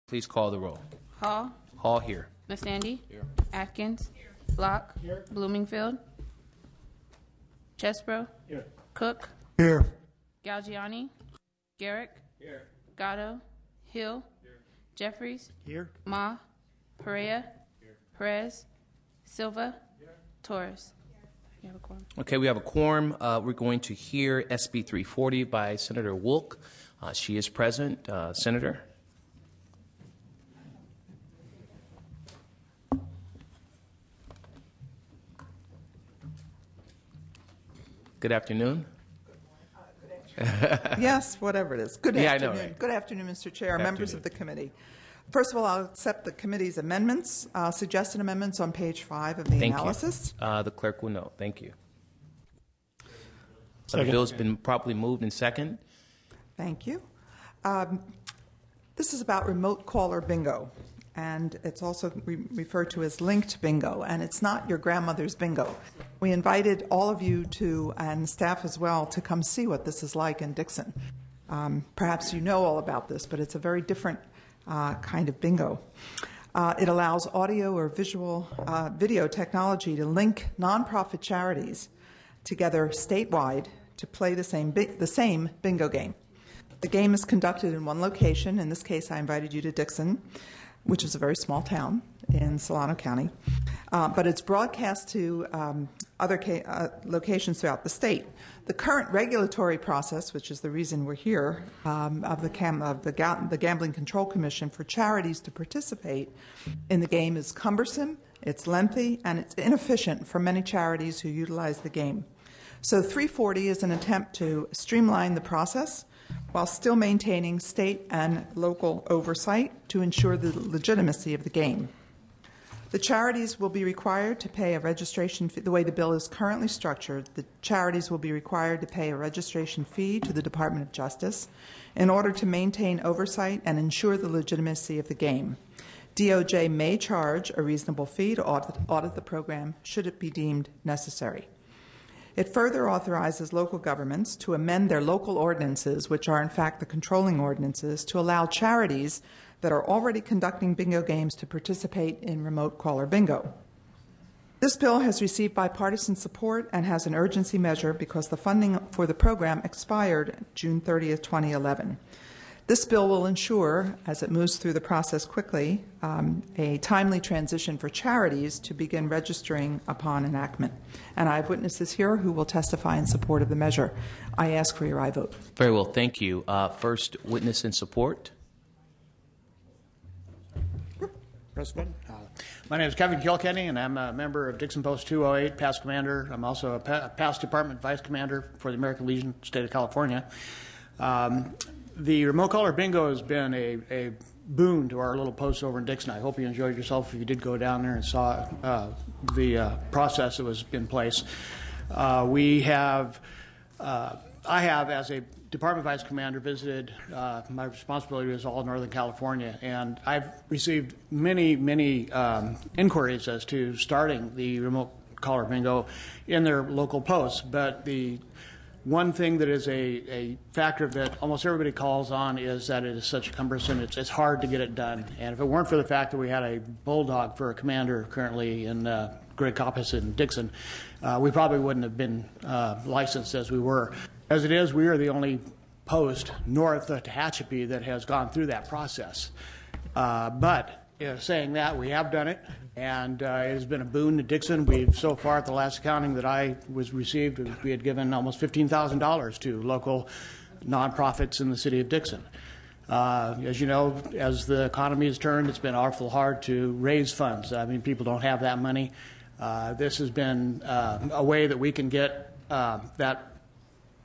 Please call the roll. Hall. Hall here. Nassandi. Here. Atkins. Here. Block. Here. Bloomingfield. Chesbro. Here. Cook. Here. Galgiani. Garrick. Here. Gatto. Hill. Here. Jeffries. Here. Ma. Perea. Here. Perez. Silva. Here. Torres. You have a quorum. Okay, we have a quorum. We're going to hear SB 340 by Senator Wilk. She is present. Senator. Good afternoon. Yes, whatever it is. Good Yeah, afternoon. I know, right? Good afternoon, Mr. Chair, Good members afternoon. of the committee. First of all, I'll accept the committee's amendments, suggested amendments on page 5 of the Thank analysis. you. The clerk will know. Thank you. The Second. bill's been properly moved and second. Thank you. This is about remote caller bingo, and it's also referred to as linked bingo, and it's not your grandmother's bingo. We invited all of you to, and staff as well, to come see what this is like in Dixon. Perhaps you know all about this, but it's a very different kind of bingo. It allows audio or visual video technology to link nonprofit charities together statewide to play the same bingo game. The game is conducted in one location. In this case, I invited you to Dixon, which is a very small town in Solano County. But it's broadcast to other locations throughout the state. The current regulatory process, which is the reason we're here, of the Gambling Control Commission for charities to participate in the game is cumbersome, it's lengthy, and it's inefficient for many charities who utilize the game. So 340 is an attempt to streamline the process while still maintaining state and local oversight to ensure the legitimacy of the game. The charities will be required to pay a registration fee. The way the bill is currently structured, the charities will be required to pay a registration fee to the Department of Justice in order to maintain oversight and ensure the legitimacy of the game. DOJ may charge a reasonable fee to audit the program should it be deemed necessary. It further authorizes local governments to amend their local ordinances, which are in fact the controlling ordinances, to allow charities that are already conducting bingo games to participate in remote caller bingo. This bill has received bipartisan support and has an urgency measure because the funding for the program expired June 30th, 2011. This bill will ensure, as it moves through the process quickly, a timely transition for charities to begin registering upon enactment. And I have witnesses here who will testify in support of the measure. I ask for your aye vote. Very well. Thank you. First witness in support. President. My name is Kevin Kilkenny, and I'm a member of Dixon Post 208, past commander. I'm also a past department vice commander for the American Legion, state of California. The remote caller bingo has been a boon to our little post over in Dixon. I hope you enjoyed yourself if you did go down there and saw the process that was in place. I have, as a department vice commander, visited. My responsibility is all Northern California, and I've received many inquiries as to starting the remote caller bingo in their local posts. But the one thing that is a factor that almost everybody calls on is that it is such cumbersome. It's hard to get it done. And if it weren't for the fact that we had a bulldog for a commander currently in Greg Coppice in Dixon, we probably wouldn't have been licensed as we were. As it is, we are the only post north of Tehachapi that has gone through that process. But saying that, we have done it, and it has been a boon to Dixon. We've, so far at the last accounting that I was received, we had given almost $15,000 to local nonprofits in the city of Dixon. As you know, as the economy has turned, it's been awful hard to raise funds. I mean, people don't have that money. This has been a way that we can get that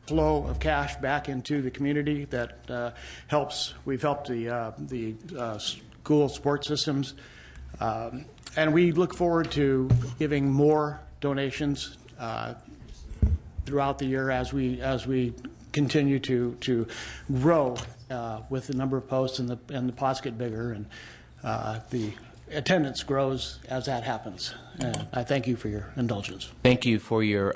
flow of cash back into the community that helps. We've helped the school sports systems, and we look forward to giving more donations throughout the year as we continue to grow with the number of posts and the pots get bigger and the attendance grows as that happens. I thank you for your indulgence. Thank you for your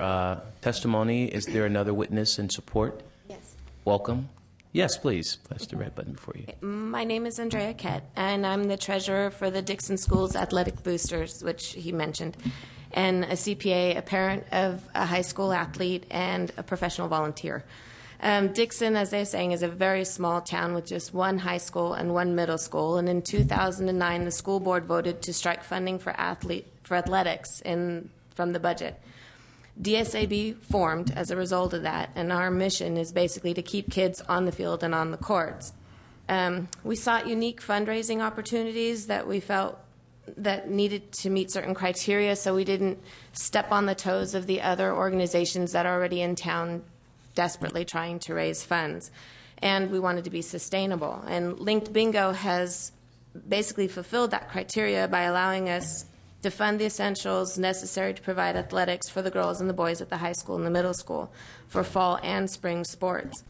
testimony. Is there another witness in support? Yes. Welcome. Yes, please. Press the red button before you. My name is Andrea Kett, and I'm the treasurer for the Dixon Schools Athletic Boosters, which he mentioned, and a CPA, a parent of a high school athlete, and a professional volunteer. Dixon, as they're saying, is a very small town with just one high school and one middle school. And in 2009, the school board voted to strike funding for athletics from the budget. DSAB formed as a result of that, and our mission is basically to keep kids on the field and on the courts. We sought unique fundraising opportunities that we felt that needed to meet certain criteria, so we didn't step on the toes of the other organizations that are already in town desperately trying to raise funds. And we wanted to be sustainable. And Linked Bingo has basically fulfilled that criteria by allowing us to fund the essentials necessary to provide athletics for the girls and the boys at the high school and the middle school for fall and spring sports.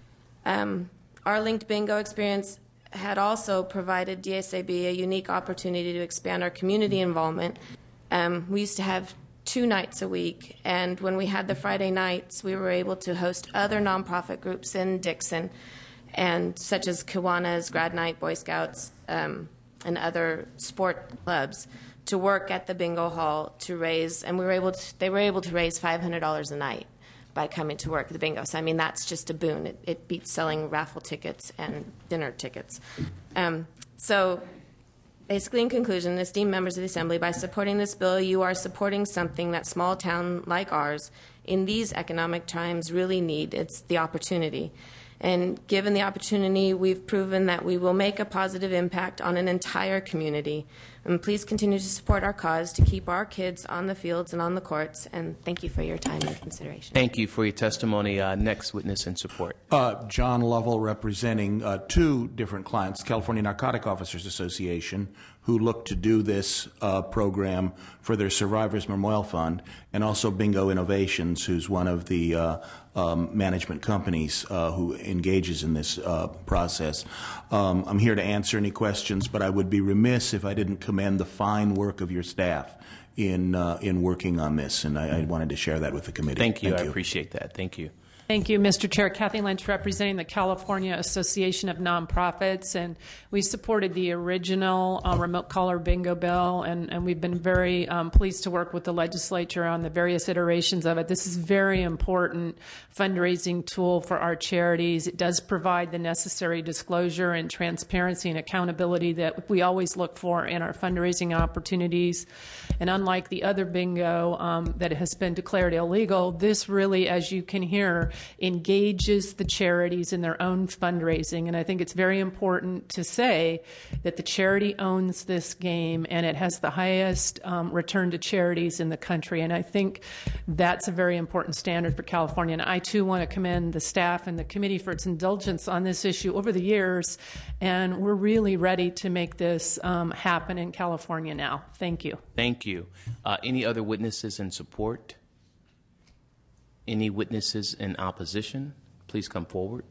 Our Linked Bingo experience had also provided DSAB a unique opportunity to expand our community involvement. We used to have 2 nights a week, and when we had the Friday nights, we were able to host other nonprofit groups in Dixon, and such as Kiwanis, Grad Night, Boy Scouts, and other sport clubs, to work at the bingo hall to raise, and they were able to raise $500 a night by coming to work at the bingo. So I mean, that's just a boon. It beats selling raffle tickets and dinner tickets. So basically, in conclusion, esteemed members of the Assembly, by supporting this bill, you are supporting something that small town like ours in these economic times really need. It's the opportunity. And given the opportunity, we've proven that we will make a positive impact on an entire community. And please continue to support our cause to keep our kids on the fields and on the courts. And thank you for your time and consideration. Thank you for your testimony. Next witness in support. John Lovell, representing 2 different clients, California Narcotic Officers Association, who look to do this program for their Survivors Memorial Fund, and also Bingo Innovations, who's one of the management companies who engages in this process. I'm here to answer any questions, but I would be remiss if I didn't commend the fine work of your staff in working on this, and I wanted to share that with the committee. Thank you. I appreciate that. Thank you. Thank you, Mr. Chair. Kathy Lynch, representing the California Association of Nonprofits, and we supported the original remote caller bingo bill, and we've been very pleased to work with the legislature on the various iterations of it. This is a very important fundraising tool for our charities. It does provide the necessary disclosure and transparency and accountability that we always look for in our fundraising opportunities. And unlike the other bingo that has been declared illegal, this really, as you can hear, engages the charities in their own fundraising. And I think it's very important to say that the charity owns this game and it has the highest return to charities in the country. And I think that's a very important standard for California. And I, too, want to commend the staff and the committee for its indulgence on this issue over the years. And we're really ready to make this happen in California now. Thank you. Thank you. Any other witnesses in support? Any witnesses in opposition? Please come forward.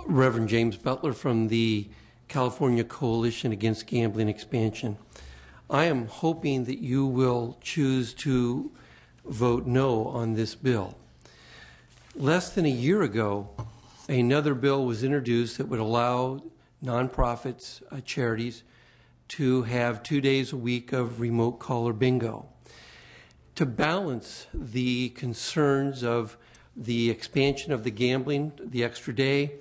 Reverend James Butler from the California Coalition Against Gambling Expansion. I am hoping that you will choose to vote no on this bill. Less than a year ago, another bill was introduced that would allow nonprofits, charities, to have 2 days a week of remote caller bingo. To balance the concerns of the expansion of the gambling, the extra day,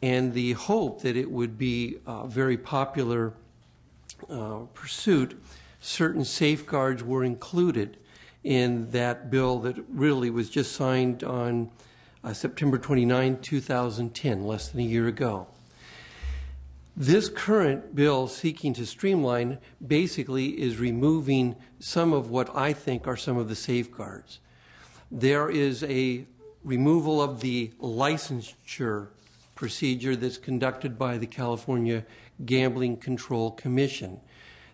and the hope that it would be a very popular pursuit, certain safeguards were included in that bill that really was just signed on September 29, 2010, less than a year ago. This current bill seeking to streamline basically is removing some of what I think are some of the safeguards. There is a removal of the licensure procedure that's conducted by the California Gambling Control Commission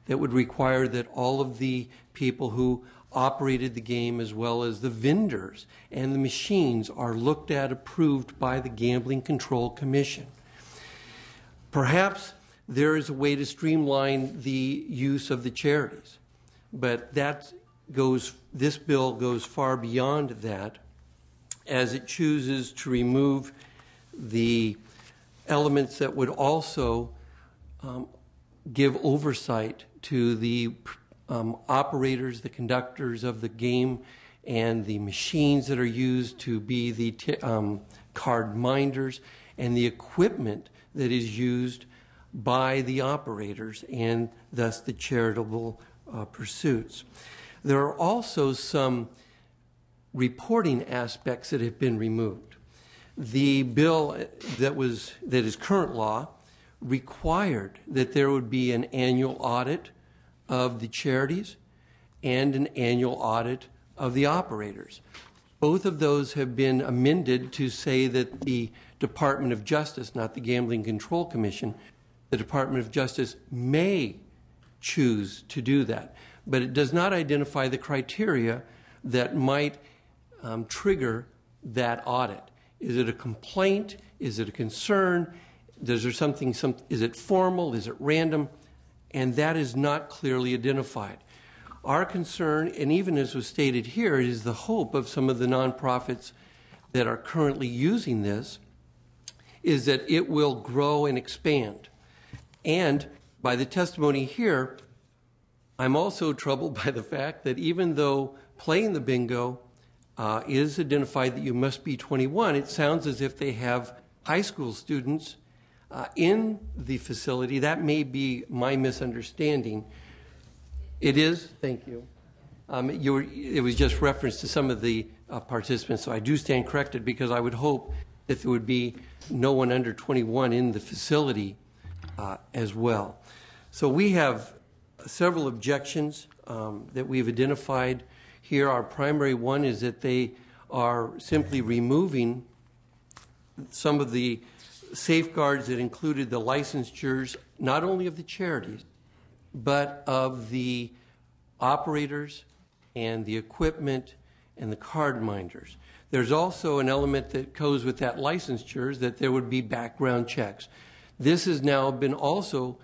that would require that all of the people who operated the game, as well as the vendors and the machines, are looked at, approved by the Gambling Control Commission. Perhaps there is a way to streamline the use of the charities, but this bill goes far beyond that, as it chooses to remove the elements that would also give oversight to the operators, the conductors of the game, and the machines that are used to be the card minders, and the equipment that is used by the operators, and thus the charitable pursuits. There are also some reporting aspects that have been removed. The bill that is current law required that there would be an annual audit of the charities and an annual audit of the operators. Both of those have been amended to say that the Department of Justice, not the Gambling Control Commission, the Department of Justice may choose to do that. But it does not identify the criteria that might trigger that audit. Is it a complaint? Is it a concern? Is it formal? Is it random? And that is not clearly identified. Our concern, and even as was stated here, is the hope of some of the nonprofits that are currently using this, is that it will grow and expand. And by the testimony here, I'm also troubled by the fact that even though playing the bingo is identified that you must be 21, it sounds as if they have high school students in the facility. That may be my misunderstanding. It is, thank you. It was just reference to some of the participants, so I do stand corrected, because I would hope that there would be no one under 21 in the facility as well. So we have several objections that we've identified here. Our primary one is that they are simply removing some of the safeguards that included the licensures, not only of the charities, but of the operators and the equipment and the card minders. There's also an element that goes with that licensure, that there would be background checks. This has now been also,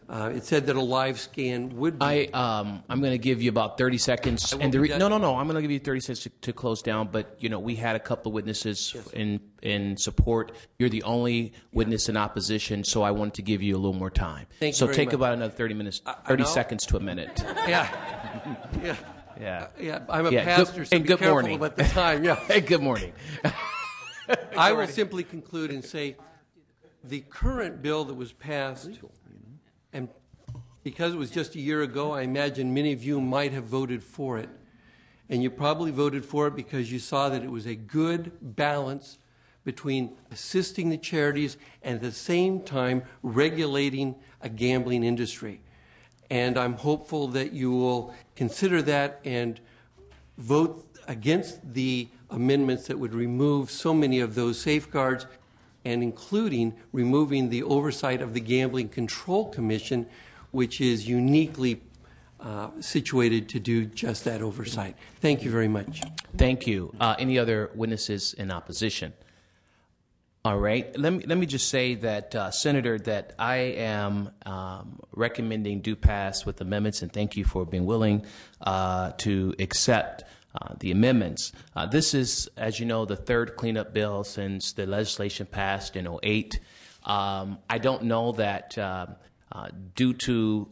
it said that a live scan would be. I'm going to give you about 30 seconds. And no, I'm going to give you 30 seconds to close down. But we had a couple of witnesses in support. You're the only witness in opposition, so I wanted to give you a little more time. Thank you so very take much. About another 30 seconds to a minute. Yeah. Yeah. I'm a pastor, so and be good careful morning. about the time. Yeah. Hey, good morning. I will simply conclude and say the current bill that was passed, and because it was just a year ago, I imagine many of you might have voted for it. And you probably voted for it because you saw that it was a good balance between assisting the charities and at the same time regulating a gambling industry. And I'm hopeful that you will consider that and vote against the amendments that would remove so many of those safeguards, and including removing the oversight of the Gambling Control Commission, which is uniquely situated to do just that oversight. Thank you very much. Thank you. Any other witnesses in opposition? All right. Let me just say that, Senator, that I am recommending do pass with amendments, and thank you for being willing to accept the amendments. This is, as you know, the third cleanup bill since the legislation passed in 2008. I don't know that due to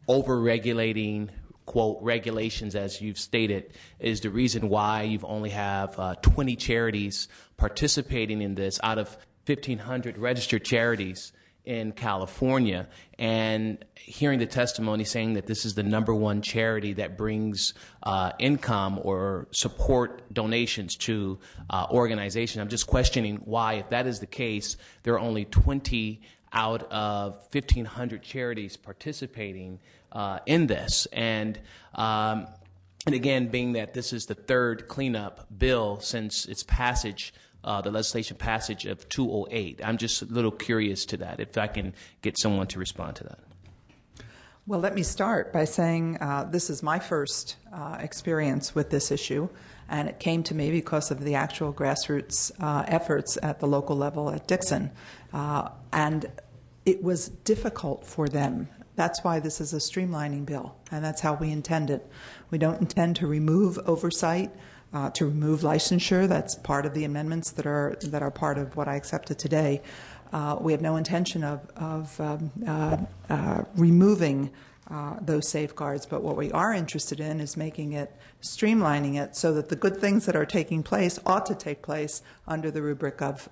over-regulating, quote, regulations, as you've stated, is the reason why you've only have 20 charities participating in this out of 1,500 registered charities in California. And hearing the testimony saying that this is the #1 charity that brings income or support donations to organizations, I'm just questioning why, if that is the case, there are only 20 out of 1,500 charities participating in this. And again, being that this is the third cleanup bill since its passage, the legislation passage of 2008, I'm just a little curious to that, if I can get someone to respond to that. Well, let me start by saying this is my first experience with this issue, and it came to me because of the actual grassroots efforts at the local level at Dixon. And it was difficult for them. That's why this is a streamlining bill, and that's how we intend it. We don't intend to remove oversight, to remove licensure. That's part of the amendments that are part of what I accepted today. We have no intention of removing those safeguards, but what we are interested in is making it, streamlining it, so that the good things that are taking place ought to take place under the rubric of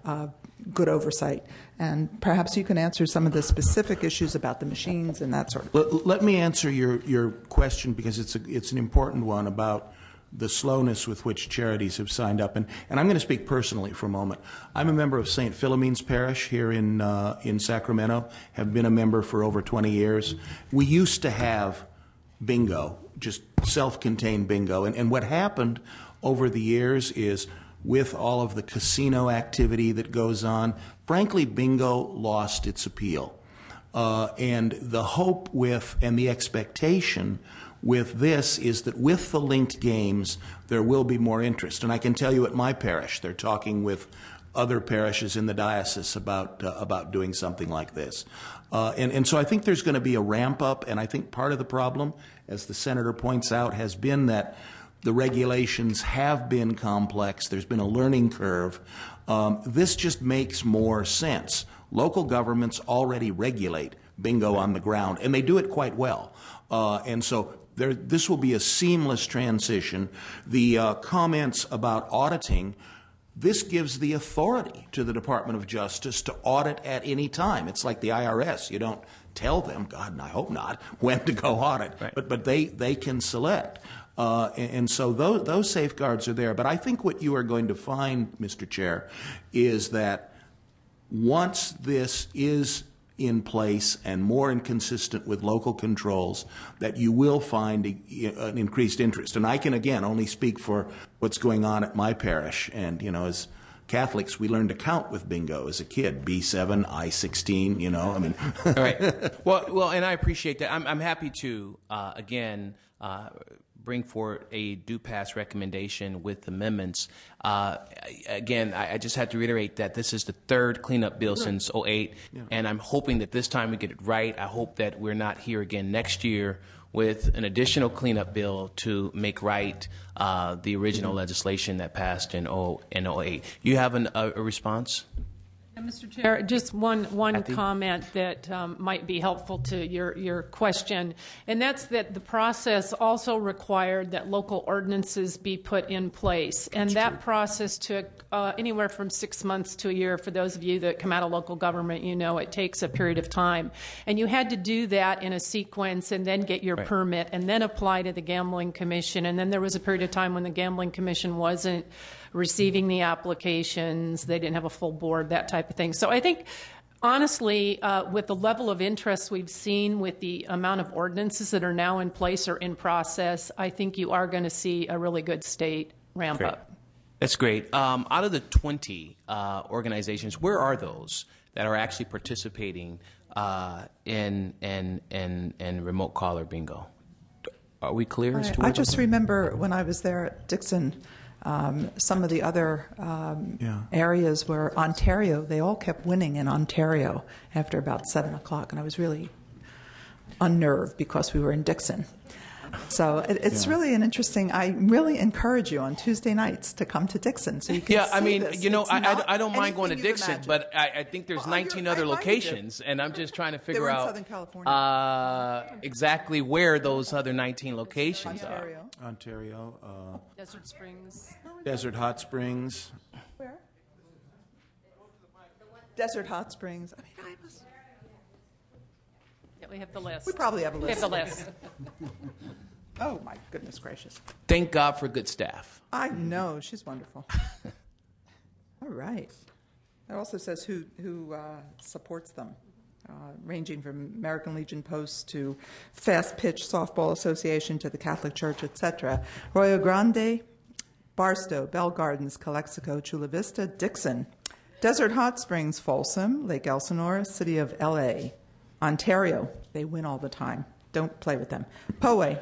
good oversight. And perhaps you can answer some of the specific issues about the machines and that sort of thing. Let me answer your question, because it's an important one about the slowness with which charities have signed up. And I'm going to speak personally for a moment. I'm a member of St. Philomene's Parish here in Sacramento, have been a member for over 20 years. We used to have bingo, just self-contained bingo. And what happened over the years is, with all of the casino activity that goes on, frankly, bingo lost its appeal. And the hope with, and the expectation with this, is that with the linked games, there will be more interest. And I can tell you at my parish, they're talking with other parishes in the diocese about doing something like this. And so I think there's going to be a ramp up, and I think part of the problem, as the senator points out, has been that the regulations have been complex. There's been a learning curve. This just makes more sense. Local governments already regulate bingo on the ground, and they do it quite well. And so this will be a seamless transition. The comments about auditing, this gives the authority to the Department of Justice to audit at any time. It's like the IRS. You don't tell them, God, and I hope not, when to go audit, right. but they can select. And so those safeguards are there. But I think what you are going to find, Mr. Chair, is that once this is in place and more inconsistent with local controls, that you will find an increased interest. And I can, again, only speak for what's going on at my parish. And, as Catholics, we learned to count with bingo as a kid. B7, I16, I mean. All right. Well, and I appreciate that. I'm happy to, again, bring forward a due pass recommendation with amendments. Again, I just have to reiterate that this is the third cleanup bill since '08, and I'm hoping that this time we get it right. I hope that we're not here again next year with an additional cleanup bill to make right the original legislation that passed in '08. You have a response? Mr. Chair, just one comment that might be helpful to your question, and that's that the process also required that local ordinances be put in place, and that process took anywhere from 6 months to a year. For those of you that come out of local government, it takes a period of time, and you had to do that in a sequence and then get your permit and then apply to the Gambling Commission, and then there was a period of time when the Gambling Commission wasn't receiving the applications, they didn't have a full board, that type of thing. So I think, honestly, with the level of interest we've seen with the amount of ordinances that are now in place or in process, I think you are going to see a really good state ramp up. That's great. Out of the 20 organizations, where are those that are actually participating in remote caller bingo? Are we clear as to where I just remember when I was there at Dixon, some of the other areas where Ontario, they all kept winning in Ontario after about 7 o'clock, and I was really unnerved because we were in Dixon. So it's really an interesting. I really encourage you on Tuesday nights to come to Dixon so you can see this. I don't mind going to Dixon, but I think there's 19 other locations, and I'm just trying to figure out Southern California. Exactly where those other 19 locations are. Ontario. Desert Springs. Desert Hot Springs. Where? Desert Hot Springs. I mean, Yeah, we have the list. we probably have a list. We have the list. Oh, my goodness gracious. Thank God for good staff. I know. She's wonderful. All right. It also says who supports them, ranging from American Legion Post to Fast Pitch Softball Association to the Catholic Church, etc. Arroyo Grande, Barstow, Bell Gardens, Calexico, Chula Vista, Dixon, Desert Hot Springs, Folsom, Lake Elsinore, City of L.A., Ontario, they win all the time, don't play with them. Poway,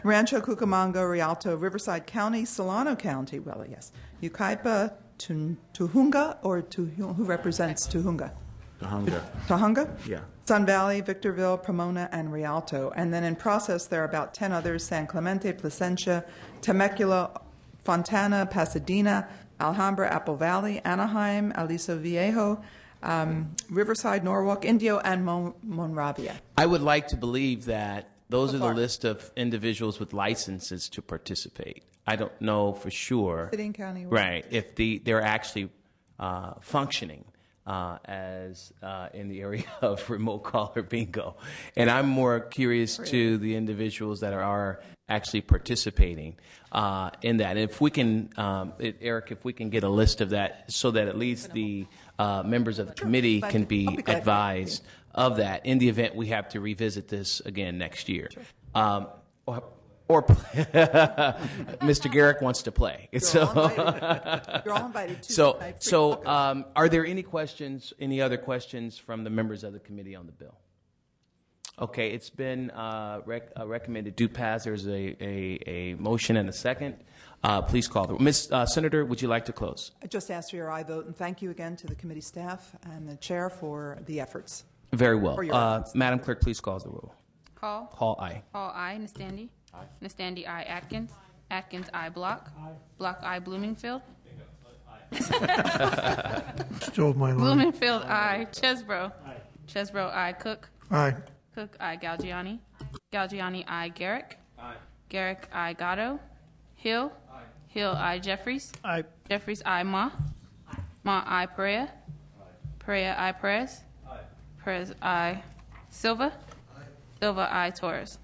Rancho Cucamonga, Rialto, Riverside County, Solano County, well, yes, Yucaipa, Tuhunga, or who represents Tuhunga? Tahunga? Yeah. Sun Valley, Victorville, Pomona, and Rialto. And then in process, there are about 10 others: San Clemente, Placentia, Temecula, Fontana, Pasadena, Alhambra, Apple Valley, Anaheim, Aliso Viejo, Riverside, Norwalk, Indio, and Monravia. I would like to believe that those So are the far. list of individuals with licenses to participate. I don't know for sure. City and county. Right, if they're actually functioning as in the area of remote caller bingo. And I'm more curious to the individuals that are actually participating in that. And if we can, Eric, if we can get a list of that so that at least the members of the committee can be I'll be glad to. advised of that in the event we have to revisit this again next year. Or Mr. Garrick wants to play. You're all invited to So, my free so caucus. are there any other questions from the members of the committee on the bill? Okay, it's been recommended do pass. There's a motion and a second. Please call the Ms. Senator, would you like to close? I just asked for your aye vote, and thank you again to the committee staff and the chair for the efforts. Very well. For your efforts. Madam Clerk, please call the roll. Hall. Hall, aye. Hall, aye. Nastandy. Aye. Nastandy, aye. Atkins. Atkins, aye. Block. Aye. Block, aye. Bloomingfield. Stole my line. Bloomingfield, aye. Chesbro. Aye. Chesbro, aye. Cook. Aye. Cook, aye. Galgiani. Galgiani, aye. Garrick. Aye. Garrick, aye. Gatto. Hill. Aye. Hill, aye. Jeffries. Aye. Jeffries, aye. Ma. Ma, aye. Perea. Perea, aye. Perez. Perez, aye. Silva. Silva, aye. Torres.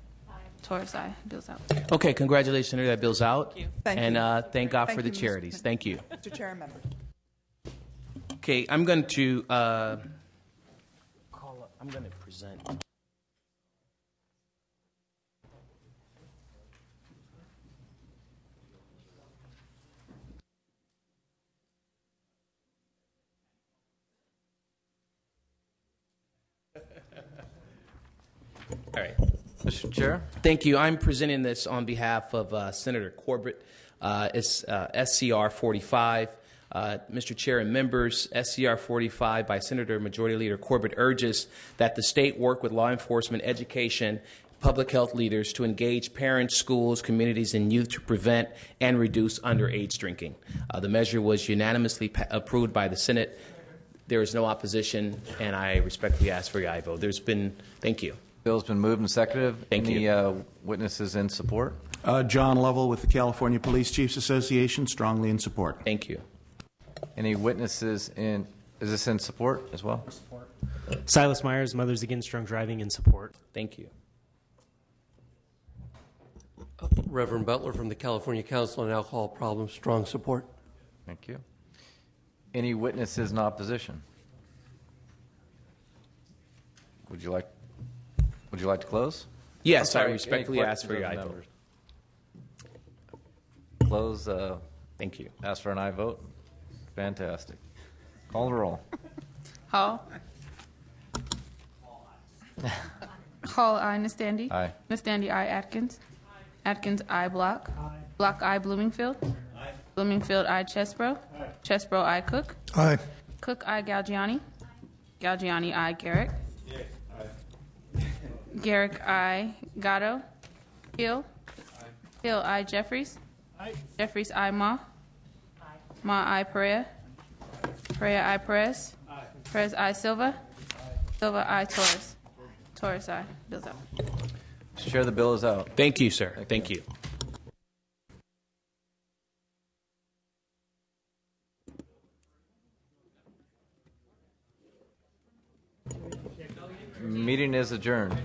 Torres, aye. Bill's out. Okay, congratulations, Senator. That bill's out. Thank and you. Thank God Thank for the you, Mr. charities. Smith. Thank you. Mr. Chair and members. Okay, I'm going to present. All right. Mr. Chair? Thank you. I'm presenting this on behalf of Senator Corbett. It's SCR 45. Mr. Chair and members, SCR 45 by Senator Majority Leader Corbett urges that the state work with law enforcement, education, public health leaders to engage parents, schools, communities, and youth to prevent and reduce underage drinking. The measure was unanimously approved by the Senate. There is no opposition, and I respectfully ask for your aye vote. Thank you. Bill's been moved and seconded. Thank Any you. witnesses in support? John Lovell with the California Police Chiefs Association, strongly in support. Thank you. Any witnesses in, is this in support as well? Silas Myers, Mothers Against Drunk Driving, in support. Thank you. Reverend Butler from the California Council on Alcohol Problems, strong support. Thank you. Any witnesses in opposition? Would you like to close? Yes, I'm I sorry, respectfully any ask for your aye questions vote. of members? Close. Thank you. Ask for an aye vote. Fantastic. Call the roll. Hall. Hall, aye. Nastandy. Aye. Nastandy, aye. Atkins. Atkins, aye. Block. Block, aye. Bloomingfield. Bloomingfield, aye. Chesbro. Chesbro, aye. Cook. Aye. Cook, aye. Galgiani. Galgiani, aye. Garrick. Garrick, aye. Gatto. Hill. Hill, aye. Jeffries. Jeffries, aye. Ma. Ma, aye. Perea. Perea, aye. Perez. Perez, aye. Silva. Silva, aye. Torres. Torres, aye. Bill's out. Mr. Chair, the bill is out. Thank you, sir. Thank you. Meeting is adjourned.